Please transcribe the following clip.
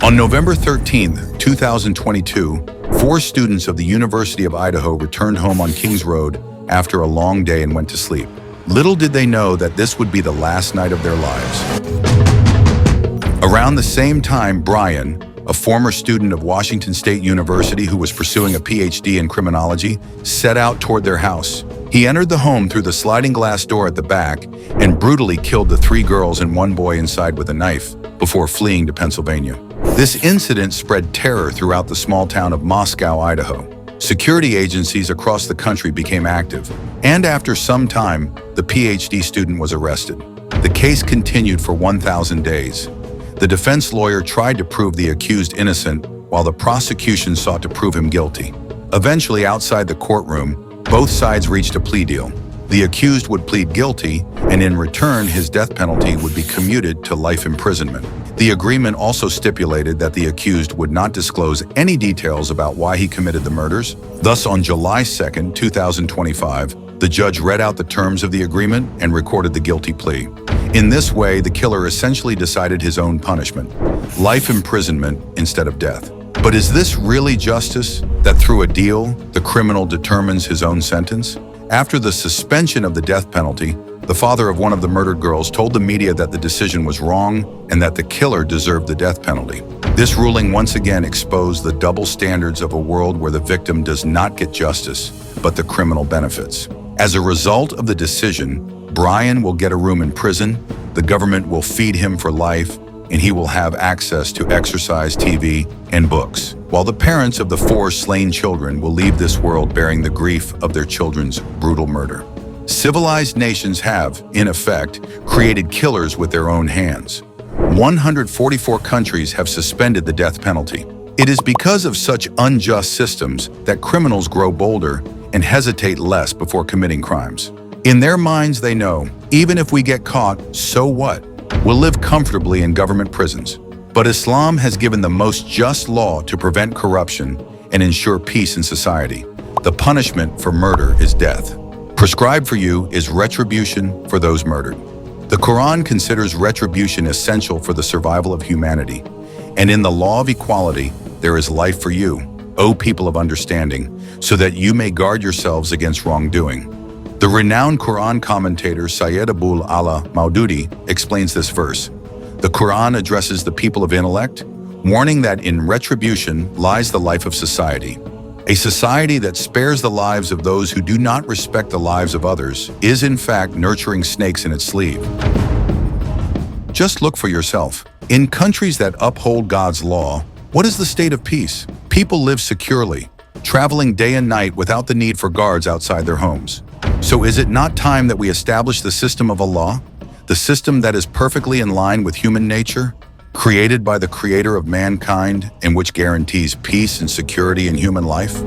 On November 13, 2022, 4 students of the University of Idaho returned home on Kings Road after a long day and went to sleep. Little did they know that this would be the last night of their lives. Around the same time, Bryan, a former student of Washington State University who was pursuing a PhD in criminology, set out toward their house. He entered the home through the sliding glass door at the back and brutally killed the 3 girls and 1 boy inside with a knife before fleeing to Pennsylvania. This incident spread terror throughout the small town of Moscow, Idaho. Security agencies across the country became active, and after some time, the PhD student was arrested. The case continued for 1,000 days. The defense lawyer tried to prove the accused innocent, while the prosecution sought to prove him guilty. Eventually, outside the courtroom, both sides reached a plea deal. The accused would plead guilty, and in return, his death penalty would be commuted to life imprisonment. The agreement also stipulated that the accused would not disclose any details about why he committed the murders. Thus, on July 2, 2025, the judge read out the terms of the agreement and recorded the guilty plea. In this way, the killer essentially decided his own punishment, life imprisonment instead of death. But is this really justice, that through a deal, the criminal determines his own sentence? After the suspension of the death penalty, the father of one of the murdered girls told the media that the decision was wrong and that the killer deserved the death penalty. This ruling once again exposed the double standards of a world where the victim does not get justice, but the criminal benefits. As a result of the decision, Bryan will get a room in prison, the government will feed him for life, and he will have access to exercise, TV, and books, while the parents of the 4 slain children will leave this world bearing the grief of their children's brutal murder. Civilized nations have, in effect, created killers with their own hands. 144 countries have suspended the death penalty. It is because of such unjust systems that criminals grow bolder and hesitate less before committing crimes. In their minds, they know, even if we get caught, so what? We'll live comfortably in government prisons. But Islam has given the most just law to prevent corruption and ensure peace in society. The punishment for murder is death. Prescribed for you is retribution for those murdered. The Quran considers retribution essential for the survival of humanity. And in the law of equality, there is life for you, O people of understanding, so that you may guard yourselves against wrongdoing. The renowned Quran commentator Sayyid Abul Ala Maududi explains this verse. The Quran addresses the people of intellect, warning that in retribution lies the life of society. A society that spares the lives of those who do not respect the lives of others is in fact nurturing snakes in its sleeve. Just look for yourself. In countries that uphold God's law, what is the state of peace? People live securely, traveling day and night without the need for guards outside their homes. So is it not time that we establish the system of Allah, the system that is perfectly in line with human nature, created by the Creator of mankind and which guarantees peace and security in human life?